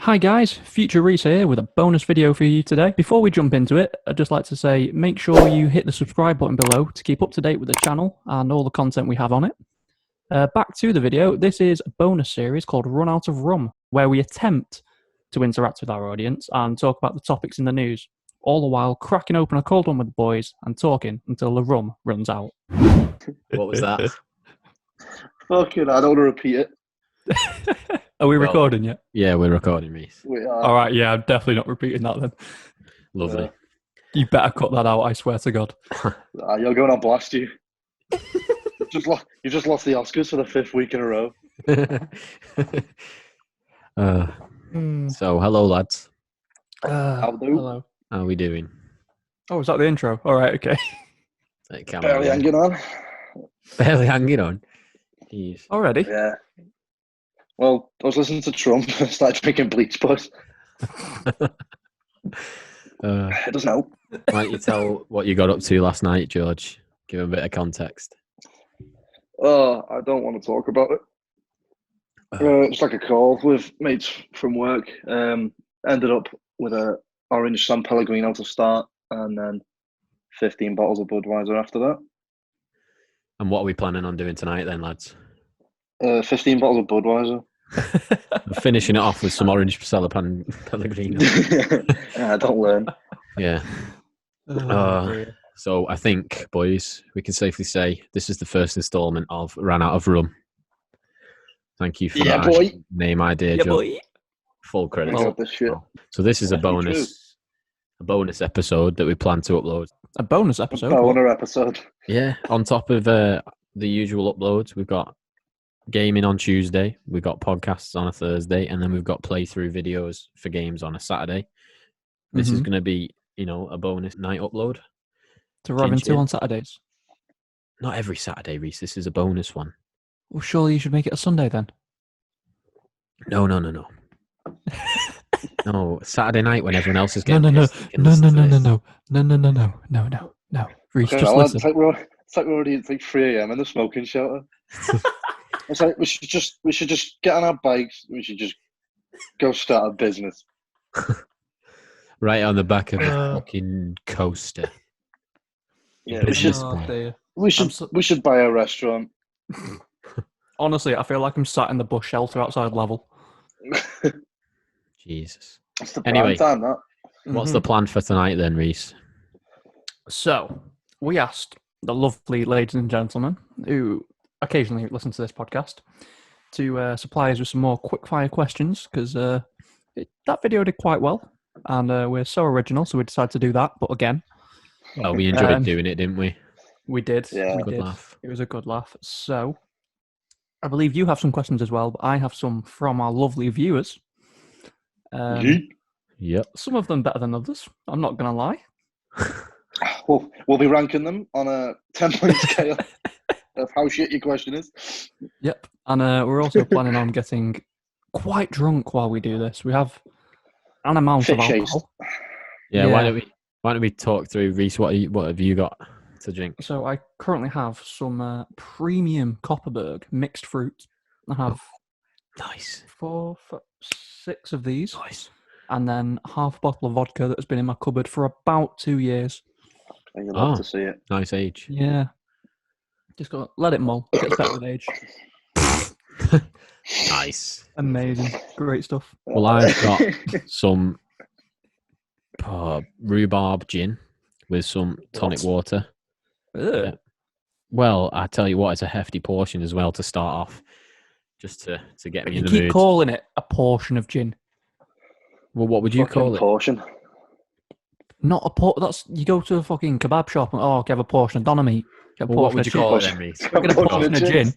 Hi guys, Future Reese here with a bonus video for you today. Before we jump into it, I'd just like to say make sure you hit the subscribe button below to keep up to date with the channel and all the content we have on it. Back to the video, this is a bonus series called Run Out of Rum, where we attempt to interact with our audience and talk about the topics in the news, all the while cracking open a cold one with the boys and talking until the rum runs out. What was that? Fucking, I don't want to repeat it. Are we recording yet? Yeah, we're recording, Reese. We are. All right, yeah, I'm definitely not repeating that then. Lovely. You better cut that out, I swear to God. You're going to blast you. You just lost the Oscars for the 5th week in a row. So, hello, lads. Hello. How are we doing? Oh, is that the intro? All right, okay. Barely hanging on. Barely hanging on. Jeez. Already? Yeah. Well, I was listening to Trump and started drinking bleach, but it doesn't help. Why don't you tell what you got up to last night, George? Give a bit of context. I don't want to talk about it. It's like a call with mates from work. Ended up with a orange San Pellegrino to start, and then 15 bottles of Budweiser after that. And what are we planning on doing tonight then, lads? 15 bottles of Budweiser. We're finishing it off with some orange Pellegrino. Don't learn. Yeah. So I think, boys, we can safely say this is the first instalment of Ran Out of Rum. Thank you for that boy. Name idea, Yeah, Joe. boy. Full credit. Got this shit. So this is a Definitely bonus episode that we plan to upload. A bonus episode? Boner episode. Yeah, on top of the usual uploads, we've got gaming on Tuesday, we've got podcasts on a Thursday, and then we've got playthrough videos for games on a Saturday. This is going to be, a bonus night upload. To Robin 2 on Saturdays? Not every Saturday, Reese. This is a bonus one. Well, surely you should make it a Sunday then. No. No, Saturday night when everyone else is getting No. pissed, you can listen to this. No. Reece, Okay, just listen. it's like we're already. It's like 3 a.m. in the smoking shelter. It's like we should just get on our bikes. We should just go start a business. Right on the back of a fucking coaster. Yeah, Dear. we should buy a restaurant. Honestly, I feel like I'm sat in the bus shelter outside Level. Jesus. It's the Anyway, prime time, that. What's the plan for tonight then, Reese? So, we asked the lovely ladies and gentlemen who occasionally listen to this podcast to supply us with some more quick-fire questions, because that video did quite well, and we're so original, so we decided to do that, but again... Well, we enjoyed doing it, didn't we? We did. Yeah. We Good did. laugh. It was a good laugh. So, I believe you have some questions as well, but I have some from our lovely viewers. Yep. Some of them better than others. I'm not going to lie. We'll be ranking them on a 10-point scale of how shit your question is. Yep. And we're also planning on getting quite drunk while we do this. We have an amount of Fit-shaped. alcohol. Yeah. Why don't we talk through, Reese? What have you got to drink? So I currently have some premium Copperberg mixed fruit. I have Nice. 6 of these. Nice. And then half a bottle of vodka that has been in my cupboard for about 2 years. I love to see it. Nice age. Yeah. Just got to let it mull. It gets better with age. Nice. Amazing. Great stuff. Well, I've got some rhubarb gin with some tonic water. Ugh. Well, I tell you what, it's a hefty portion as well to start off, just to get me You in the keep mood. calling it a portion of gin. Well, what would you call it? Portion. Not a That's you go to a fucking kebab shop and have a portion of doner meat. Get a Well, what portion would of you call it chicken. then, Reese? Get a portion of gin.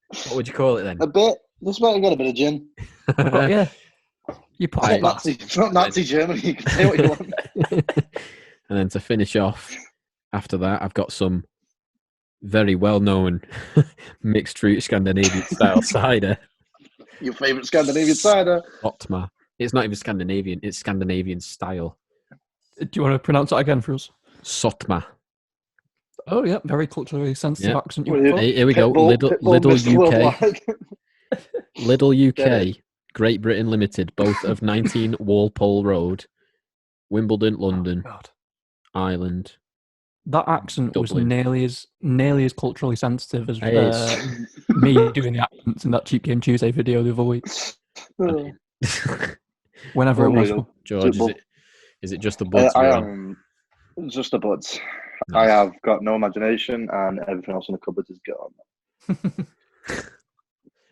What would you call it then? A bit. This might have got a bit of gin. Yeah. You put Right. It's not Nazi Germany. You can say what you want. And then to finish off, after that, I've got some very well-known mixed fruit Scandinavian style cider. Your favourite Scandinavian cider. Otmar. It's not even Scandinavian, it's Scandinavian style. Do you want to pronounce that again for us? Sotma. Oh, yeah. Very culturally sensitive accent. You Well, put. Here we go. Pitbull, Lidl Mr. UK. Worldwide. Lidl UK Get Great Britain Limited, both of 19 Walpole Road, Wimbledon, London, Oh, God. Ireland. That accent was Dublin. nearly as culturally sensitive as Hey, me doing the accents in that Cheap Game Tuesday video the other week. Whenever it was. Unreal. George, is it just the buds I you're on? am just the buds. I Nice. have got no imagination, and everything else in the cupboard is gone.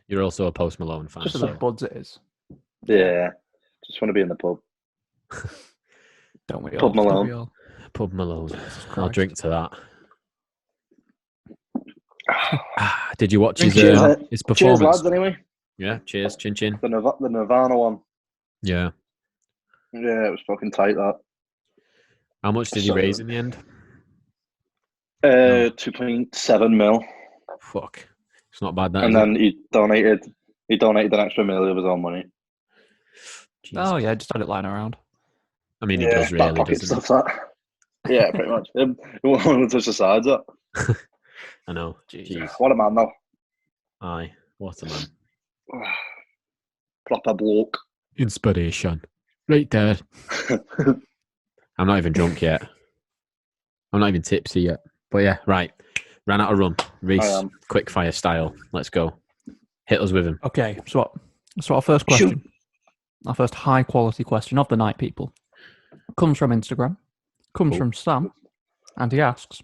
You're also a Post Malone fan. Just Just the so- buds it is. Yeah, just want to be in the pub. Don't we all? Pub Don't Malone. we all? Pub Malone. I'll Christ. drink to that. Did you watch his Cheers, his cheers, performance? lads. Anyway, Yeah, cheers, chin chin. the Nirvana one. Yeah. Yeah, it was fucking tight. That. How much did he So- raise in the end? 2.7 mil, Fuck, it's not bad. That and is it? then he donated an extra million of his own money. Jesus. Oh yeah, just had it lying around. I mean, he Yeah, does back really, pocket doesn't stuff. That. Yeah, pretty much. He won't touch the sides. That. he? I know. Jesus. Jeez. What a man, though. Aye, what a man. Proper bloke. Inspiration. Right there. I'm not even drunk yet. I'm not even tipsy yet. But yeah, right. Ran out of rum. I Reese, am. quick fire style. Let's go. Hit us with him. Okay, so our first question, our first high quality question of the night, people, comes from Instagram, comes Cool. from Sam, and he asks,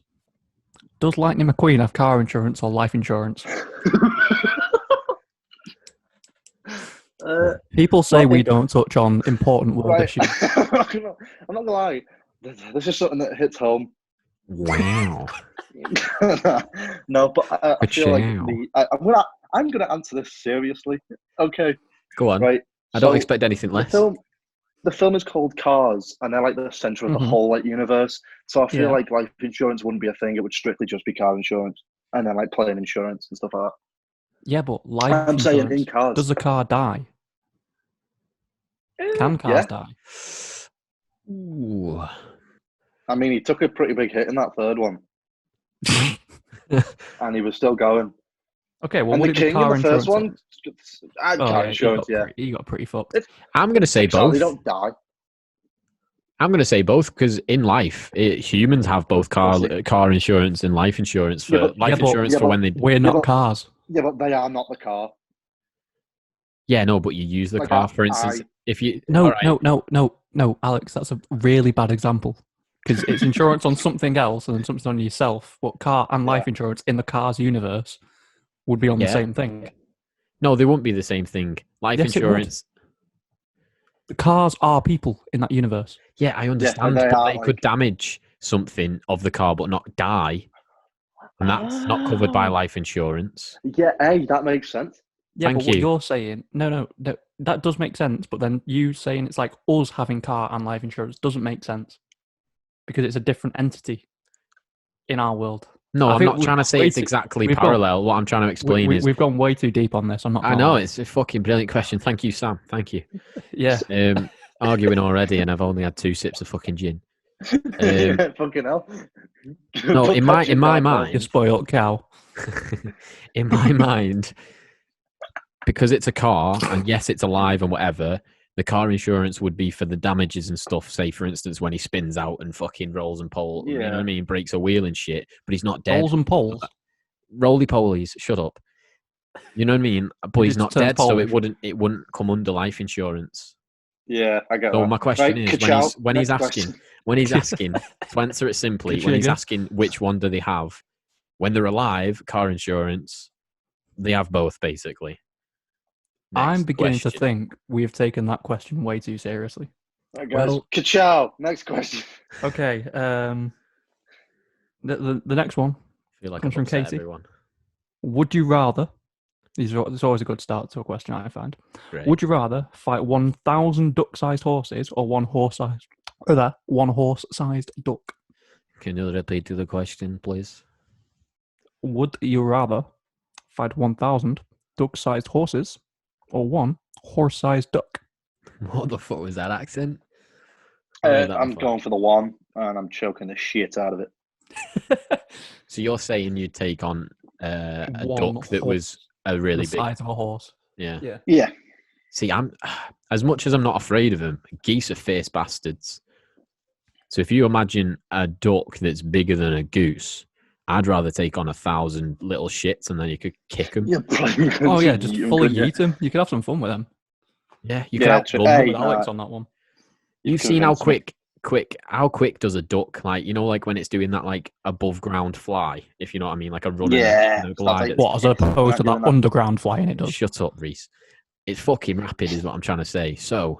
does Lightning McQueen have car insurance or life insurance? People say we don't touch on important world Right. issues. I'm not gonna lie. This is something that hits home. Wow. No, but I feel like Ka-chow. I'm gonna answer this seriously. Okay, Go on. right. I don't So expect anything less. The film is called Cars, and they're like the center of the Mhm. whole like universe. So I feel Yeah. like life insurance wouldn't be a thing; it would strictly just be car insurance, and then like plane insurance and stuff like that. Yeah, but life I'm saying insurance, in Cars. does the car die? Can cars die? Ooh. I mean, he took a pretty big hit in that third one, and he was still going. Okay, well, and what the did the King in car the first insurance? one had car insurance, yeah. He got pretty fucked. I'm going to say Exactly, both. they don't die. I'm going to say both because in life, humans have both car insurance and life insurance for when they. We're not cars. Yeah, but they are not the car. Yeah, no, but you use the Like car, for instance. If you No, Alex, that's a really bad example because it's insurance on something else and then something on yourself. But car and life insurance in the Cars universe would be on the same thing. No, they won't be the same thing. Life Yes, it would. insurance. The cars are people in that universe. Yeah, I understand, they but are, they could damage something of the car, but not die, and that's not covered by life insurance. Yeah, that makes sense. Yeah, Thank but what you. you're saying, no, that does make sense. But then you saying it's like us having car and life insurance doesn't make sense because it's a different entity in our world. No, I I'm think not trying to say it's exactly we've parallel. What I'm trying to explain is we've gone way too deep on this. I'm not. I know it's a fucking brilliant question. Thank you, Sam. Thank you. Yeah. Arguing already, and I've only had 2 sips of fucking gin. Fucking hell. No, in my You mind, spoiled cow. in my mind, because it's a car, and yes, it's alive and whatever, the car insurance would be for the damages and stuff. Say, for instance, when he spins out and fucking rolls and poles, you know what I mean, breaks a wheel and shit, but he's not dead. Rolls and poles. Roly polies, shut up. You know what I mean? But he's not dead, so it Polish. wouldn't come under life insurance. Yeah, I get So that. my question is, when he's asking, to answer it simply, when he's asking which one do they have, when they're alive, car insurance, they have both basically. I'm beginning to think we have taken that question way too seriously. Right, guys. Ka-chow. Next question. Okay. The next one I feel like comes I've from upset Katie. everyone. Would you rather? It's always a good start to a question, I find. Great. Would you rather fight 1,000 duck-sized horses or one horse-sized duck? Can you repeat the question, please? Would you rather fight 1,000 duck-sized horses or one horse-sized duck? What the fuck was that accent? I'm going for the one, and I'm choking the shit out of it. So you're saying you'd take on a One duck that horse was a really the big. size of a horse. Yeah. Yeah. See, I'm as much as I'm not afraid of them, geese are face bastards. So if you imagine a duck that's bigger than a goose, I'd rather take on 1,000 little shits and then you could kick them. You're probably going Oh to yeah, just eat 'em, fully couldn't you? yeet him. You could have some fun with them. Yeah, you could Yeah, outrun Hey, them. With Alex nah, on that one. You've seen how convinced me. how quick does a duck, like, you know, like when it's doing that like above ground fly, if you know what I mean, like a runner Yeah, and a it's not glider. like- What, as Yeah, opposed to not that doing underground flying it does? Shut up, Reese. It's fucking rapid, is what I'm trying to say. So,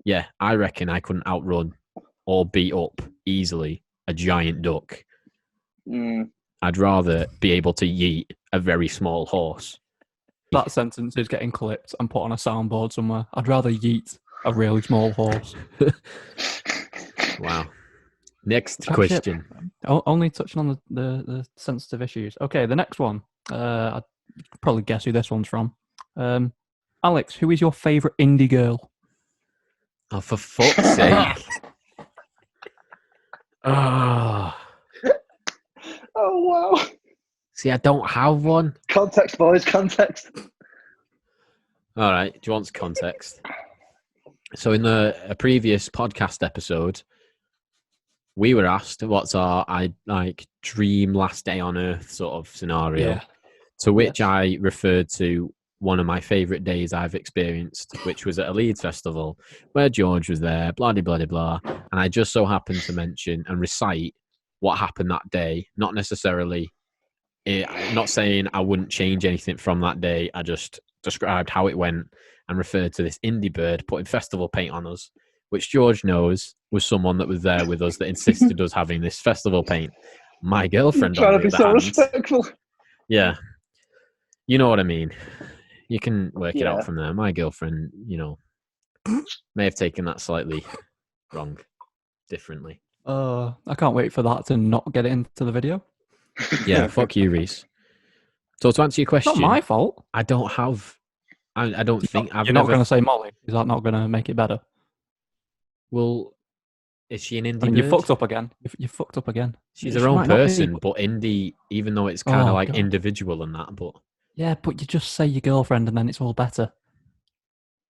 yeah, I reckon I couldn't outrun or beat up easily a giant duck. Mm. I'd rather be able to yeet a very small horse. That sentence is getting clipped and put on a soundboard somewhere. I'd rather yeet a really small horse. Wow. Next Chatship. question. Only touching on the sensitive issues. Okay, the next one. I'd probably guess who this one's from. Alex, who is your favourite indie girl? Oh, for fuck's sake. Oh. Oh wow! See, I don't have one. Context, boys, context. All right. Do you want context? So in a previous podcast episode, we were asked what's our dream last day on Earth sort of scenario. Yeah. To which I referred to one of my favourite days I've experienced, which was at a Leeds festival where George was there, blah, blah, blah, blah. And I just so happened to mention and recite what happened that day. Not necessarily, not saying I wouldn't change anything from that day. I just described how it went and referred to this indie bird putting festival paint on us, which George knows was someone that was there with us that insisted us having this festival paint. My girlfriend, Trying on to the be other so hand, respectful. yeah, you know what I mean. You can work it Yeah. out from there. My girlfriend, may have taken that slightly wrong, differently. I can't wait for that to not get it into the video. Yeah, fuck you, Reese. So to answer your It's not question, my fault. I don't have. I don't think I've You're never. not going to say Molly. Is that not going to make it better? Well, is she an indie I mean, you bird? fucked up again. You fucked up again. She's She her own might not be, person, but indie, even though it's kind of Oh, like God. individual and that. But Yeah, but you just say your girlfriend and then it's all better.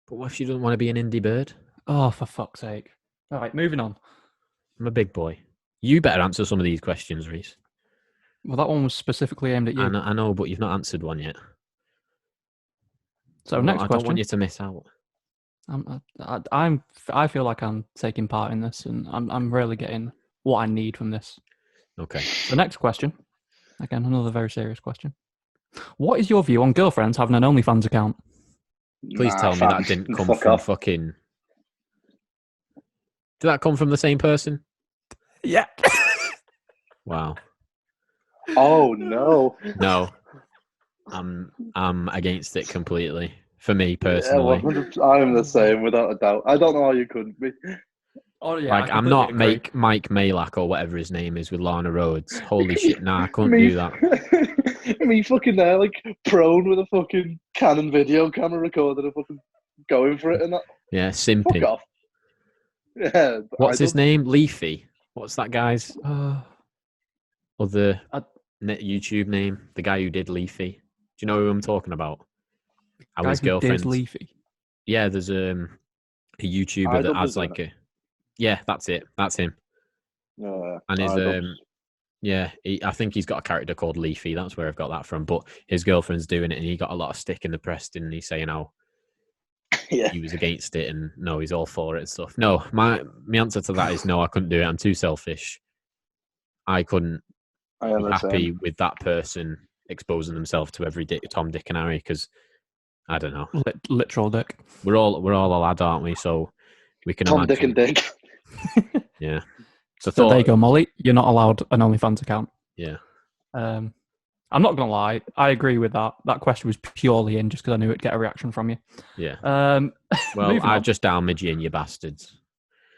what if she doesn't want to be an indie bird? Oh, for fuck's sake. All right, moving on. I'm a big boy. You better answer some of these questions, Reese. Well, that one was specifically aimed at you. I know, but you've not answered one yet. So next I question. don't want you to miss out. I feel like I'm taking part in this, and I'm really getting what I need from this. Okay. The next question, again, another very serious question. What is your view on girlfriends having an OnlyFans account? Please tell me that didn't come from fucking. Did that come from the same person? Yeah. Wow. Oh no. No. I'm against it completely. For me Yeah, personally. 100%. I'm the same, without a doubt. I don't know how you couldn't be. Oh yeah. Like, I'm not Mike Malak or whatever his name is with Lana Rhodes. Holy shit, nah, I couldn't do that. Me fucking there, like prone with a fucking Canon video camera recorder and fucking going for it and that. Yeah, Fuck simping. off. Yeah. What's his name? Leafy. What's that guy's other YouTube name? The guy who did Leafy. Do you know who I'm talking about? How his girlfriend. Leafy. Yeah, there's a YouTuber that has like a. Yeah, that's it. That's him. And his I think he's got a character called Leafy. That's where I've got that from. But his girlfriend's doing it, and he got a lot of stick in the press, didn't he? Saying how he was against it, and no, he's all for it and stuff. No, my answer to that is no. I couldn't do it. I'm too selfish. I couldn't be happy with that person exposing themselves to every Tom, Dick, and Harry because I don't know. Literal dick. We're all a lad, aren't we? So we can Tom, imagine. Dick, and Dick. Yeah. So there you go, Molly. You're not allowed an OnlyFans account. Yeah. I'm not gonna lie. I agree with that. That question was purely in just because I knew it'd get a reaction from you. Yeah. Well, I've just downed you, you bastards.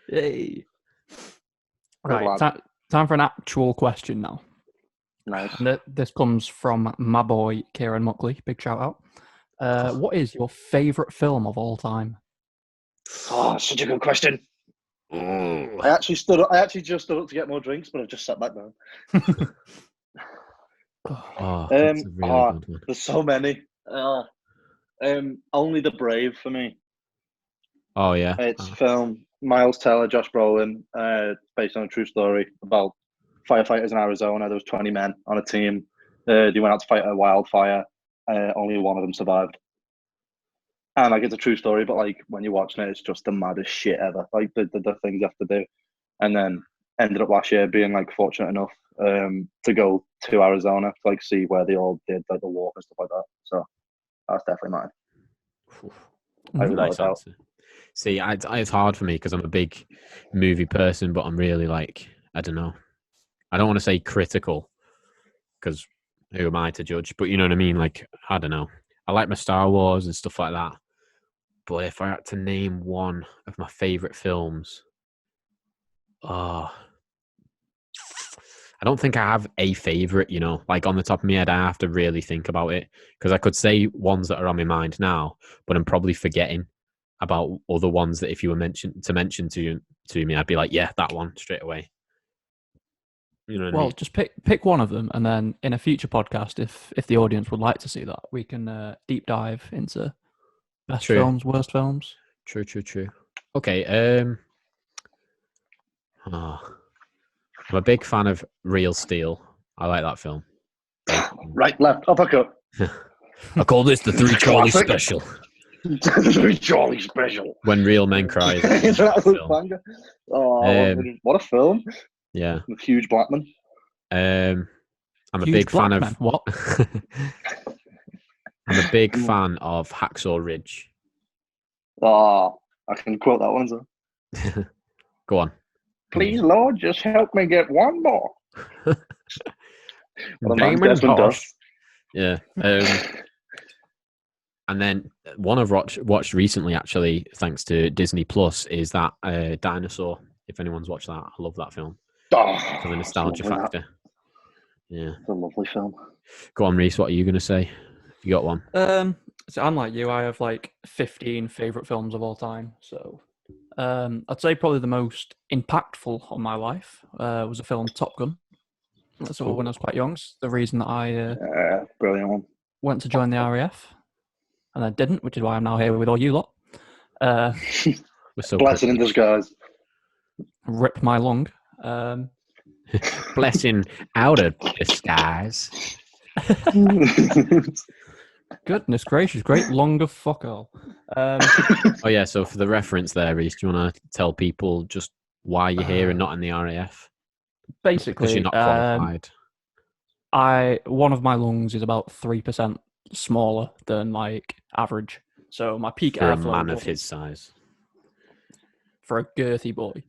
Yay. Right. Time for an actual question now. Nice. And this comes from my boy Kieran Muckley. Big shout out. What is your favourite film of all time? Oh, such a good question. Oh. I actually just stood up to get more drinks, but I've just sat back down. That's a really good one. There's so many. Only the Brave for me. Oh yeah. It's film Miles Teller, Josh Brolin, based on a true story about firefighters in Arizona. There was 20 men on a team. They went out to fight a wildfire. Only one of them survived. And like it's a true story, but like when you're watching it, it's just the maddest shit ever. Like the things you have to do. And then ended up last year being like fortunate enough to go to Arizona to like see where they all did like the walk and stuff like that. So that's definitely mine. Nice answer. See, it's hard for me because I'm a big movie person, but I'm really like, I don't know. I don't want to say critical because who am I to judge? But you know what I mean? Like, I don't know. I like my Star Wars and stuff like that. But if I had to name one of my favorite films, I don't think I have a favorite, you know, like on the top of my head, I have to really think about it because I could say ones that are on my mind now, but I'm probably forgetting about other ones that if you were mention to me, I'd be like, yeah, that one straight away. You know what I mean? Just pick one of them, and then in a future podcast, if the audience would like to see that, we can deep dive into best films, worst films. True. Okay. I'm a big fan of Real Steel. I like that film. Right, left, up, up. I call this the Three Charlie Special. The Three Charlie Special. When Real Men Cry. It's an absolute banger. Oh, what a film! Yeah, with Hugh Blackman. I'm a Hugh big fan Blackman. of What? I'm a big fan of Hacksaw Ridge. Oh, I can quote that one, sir. Go on. Please, Lord, just help me get one more. Damon Tosh. Yeah. And then one I've watched recently, actually, thanks to Disney Plus, is that Dinosaur. If anyone's watched that, I love that film. Oh, For the nostalgia factor. Yeah. It's a lovely film. Go on, Reese, what are you going to say? You got one? So I'm like you. I have like 15 favorite films of all time. So I'd say probably the most impactful on my life was the film Top Gun. I saw when I was quite young. It's the reason that I brilliant one. Went to join the RAF, and I didn't, which is why I'm now here with all you lot. We're so blessing in disguise. Rip my lung. Blessing out of disguise. Goodness gracious, great longer fuck all. Oh yeah, so for the reference there, Reese, do you want to tell people just why you're here and not in the RAF? Basically, because you're not qualified. One of my lungs is about 3% smaller than like average. So my peak for airflow a man of his size. For a girthy boy.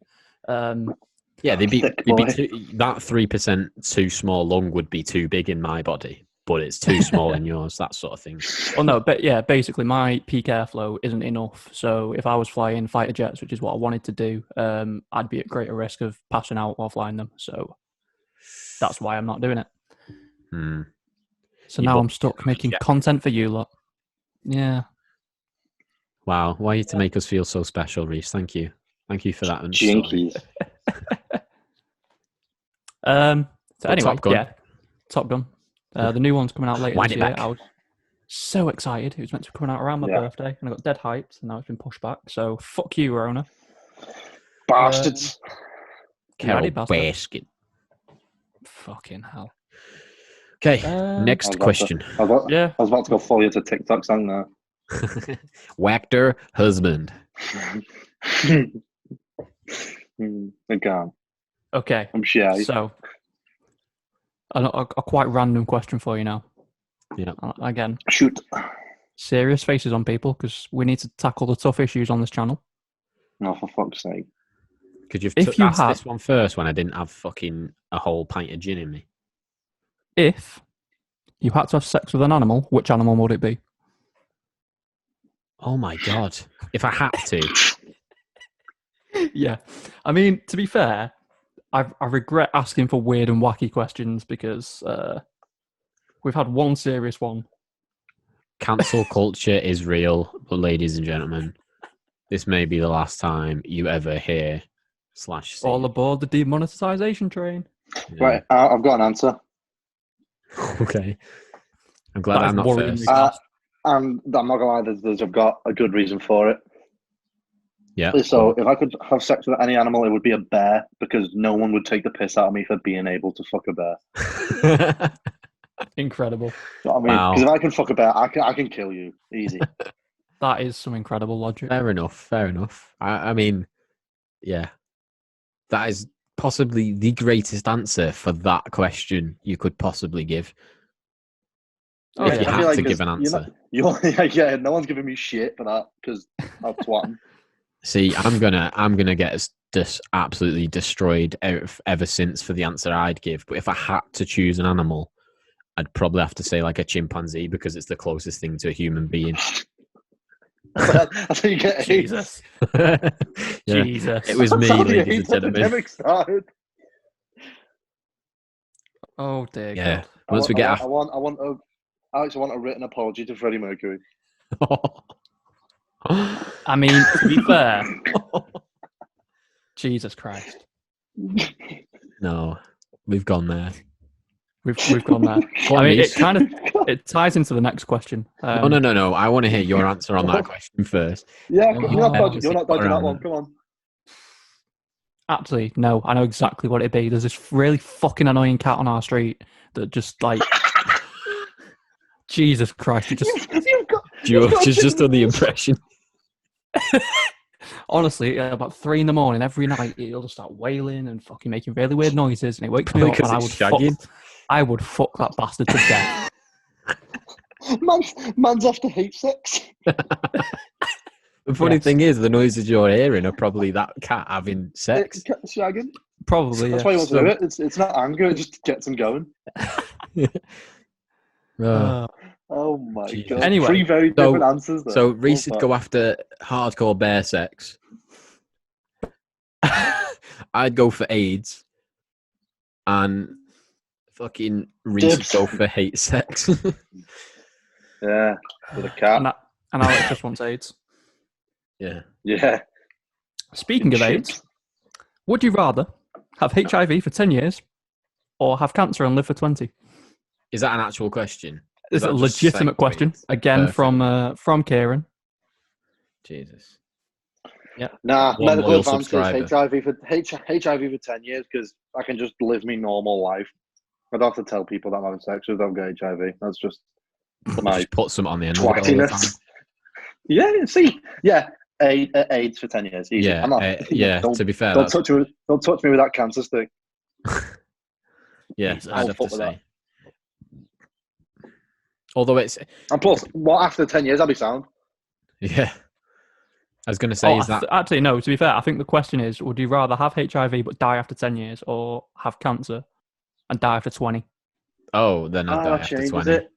Yeah, they'd be that 3% too small lung would be too big in my body, but it's too small in yours, that sort of thing. Well, no, but yeah, basically my peak airflow isn't enough. So if I was flying fighter jets, which is what I wanted to do, I'd be at greater risk of passing out while flying them. So that's why I'm not doing it. So now I'm stuck making content for you lot. Yeah. Wow, why are you to make us feel so special, Reese? Thank you. Thank you for that. Jinkies. So anyway, Top Gun. yeah, Top Gun. The new one's coming out later Wind this it year. back. I was so excited. It was meant to be coming out around my birthday, and I got dead hyped, and now it's been pushed back. So fuck you, Rona. Bastards. Carol Basket. Fucking hell. Okay, next question. I was about to go follow you to TikTok song now. Whacked husband. Again. Okay. I'm shy. So, a quite random question for you now. Yeah. Again. Shoot. Serious faces on people, because we need to tackle the tough issues on this channel. Oh, for fuck's sake. Could you have asked this one first when I didn't have fucking a whole pint of gin in me? If you had to have sex with an animal, which animal would it be? Oh my God. If I had to. Yeah. I mean, to be fair, I regret asking for weird and wacky questions because we've had one serious one. Cancel culture is real, but ladies and gentlemen, this may be the last time you ever hear /see. All aboard the demonetization train. Yeah. Right, I've got an answer. Okay. I'm glad I'm not first. And I'm not gonna lie, I've got a good reason for it. Yeah. So if I could have sex with any animal, it would be a bear, because no one would take the piss out of me for being able to fuck a bear. Incredible. You know what I mean? Wow. Because if I can fuck a bear, I can kill you easy. That is some incredible logic. Fair enough. I mean, yeah, that is possibly the greatest answer for that question you could possibly give. Oh, if yeah. you I had feel like to give it's- an answer. yeah, no one's giving me shit for that because I'll twat 'em. See, I'm gonna get absolutely destroyed ever since for the answer I'd give. But if I had to choose an animal, I'd probably have to say like a chimpanzee because it's the closest thing to a human being. That's how you get AIDS. Jesus. Yeah, Jesus. it was That's me, how the ladies and AIDS gentlemen. epidemic started. Oh, dear Yeah. God. Once we get I want a written apology to Freddie Mercury. I mean, to be fair, Jesus Christ. No, we've gone there. We've gone there. Go on, I mean, Reece. it ties into the next question. No. I want to hear your answer on that question first. Yeah, Oh, you're not dodging sit that around one. there. Come on. Actually, no, I know exactly what it'd be. There's this really fucking annoying cat on our street that just like Jesus Christ, George has just done the impression. honestly, about 3 a.m. every night it'll just start wailing and fucking making really weird noises, and it wakes me up, Because and it's shagging. I would fuck that bastard to death. Man's after hate sex. The funny Yes. thing is, the noises you're hearing are probably that cat having sex. Shagging. Probably. That's Yeah. why he wants So, to do it. It's not anger. It just gets him going. Oh. Oh my Jesus. god! Anyway, 3 very different answers there. So Reece Love would that. go after hardcore bear sex. I'd go for AIDS. And fucking Reece would Dibs. go for hate sex. Yeah, with a cat. and Alex just wants AIDS. Yeah. Yeah. Speaking of Chips. AIDS, would you rather have HIV for 10 years or have cancer and live for 20? Is that an actual question? It's That a just legitimate segues question. Again, perfectly. from Kieran. Jesus. Nah, One medical loyal advances, subscriber. HIV for 10 years because I can just live my normal life. I don't have to tell people that I'm having sex with, I've got HIV. That's just my Just put something on the end of it all the time. twattiness. Yeah, see, yeah, AIDS for 10 years, easy. Yeah, I'm not, to be fair, don't touch me with that cancer stick. yeah, Jesus. I'd have fuck to with say. Although it's, And plus, after 10 years, I'll be sound. yeah. I was going to say, is that... Actually, no, to be fair, I think the question is, would you rather have HIV but die after 10 years or have cancer and die after 20? Oh, then I'd die after changes 20. it.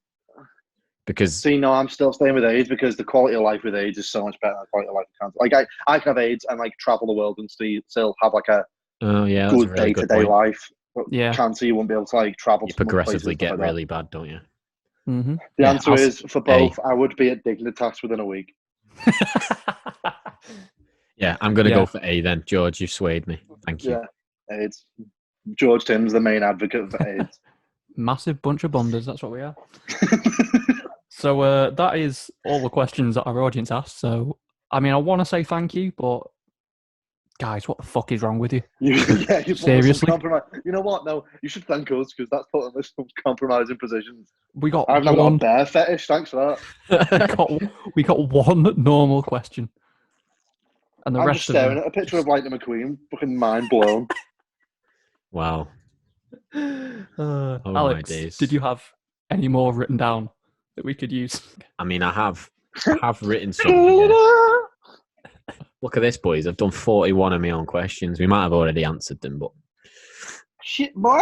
Because... See, no, I'm still staying with AIDS because the quality of life with AIDS is so much better than the quality of life with cancer. Like, I can have AIDS and, like, travel the world and still have, like, a Oh, yeah, that's a good really good day-to-day point. life. But Yeah. cancer, you won't be able to, like, travel You to much places progressively and stuff get like really bad, don't you? Mm-hmm. The Yeah, answer is, for both, I would be at Dignitas within a week. Yeah, I'm going to Yeah. go for A then. George, you've swayed me. Thank you. Yeah, AIDS. George Tim's the main advocate for AIDS. Massive bunch of bonders, that's what we are. So that is all the questions that our audience asked. So, I mean, I want to say thank you, but guys, what the fuck is wrong with you? You Seriously? compromise. You know what? No, you should thank us because that's putting us in some compromising positions. We got I've not got a one. bear fetish. Thanks for that. We got one normal question, and the I'm rest just of staring them at a picture of Lightning McQueen, fucking mind blown. Wow. Oh, my Alex, days. did you have any more written down that we could use? I mean, I have written some here. Look at this, boys. I've done 41 of my own questions. We might have already answered them, but... Shit, boy.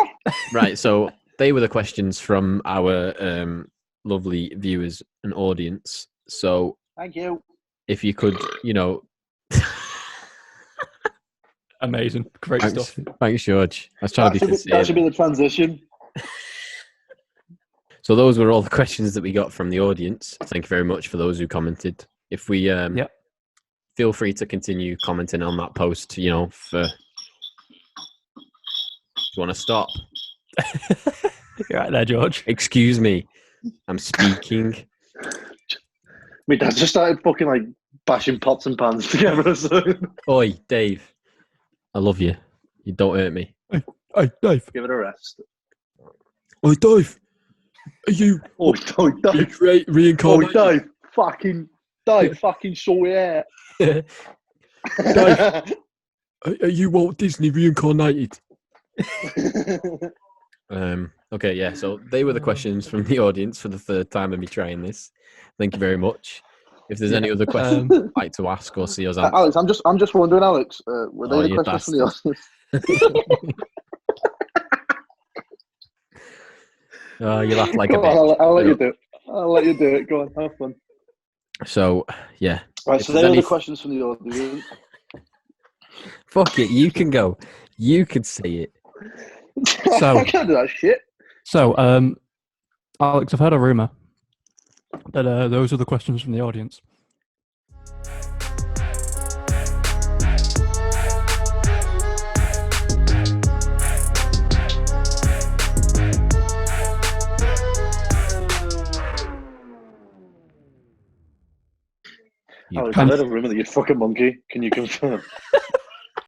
Right, so they were the questions from our lovely viewers and audience. So Thank you. if you could, Amazing, great stuff. Thanks, George. I was trying to be sincere. That should be the transition. So those were all the questions that we got from the audience. Thank you very much for those who commented. If we feel free to continue commenting on that post, for... Do you want to stop? You're right there, George. Excuse me. I'm speaking. My dad just started fucking like bashing pots and pans together. So. Oi, Dave. I love you. You don't hurt me. Hey, Dave. Give it a rest. Hey, Dave. Are you Oh, Dave. reincarnated? Oh, Dave. Fucking sort it out. Dave. Are you Walt Disney reincarnated? Okay, yeah. So they were the questions from the audience for the third time of me trying this. Thank you very much. If there's any other questions you'd like to ask or see us answer, Alex, I'm just wondering, Alex, were they the you questions from the bastard. audience? Oh, you laugh like a Go bitch. on, I'll let you do it. I'll let you do it. Go on, have fun. So, yeah. Right, If so there's they were any the questions from the audience. Fuck it, you can go. You can say it. So- I can't do that shit. So, Alex, I've heard a rumor that those are the questions from the audience. Alex, I heard a rumor that you're fucking monkey. Can you confirm?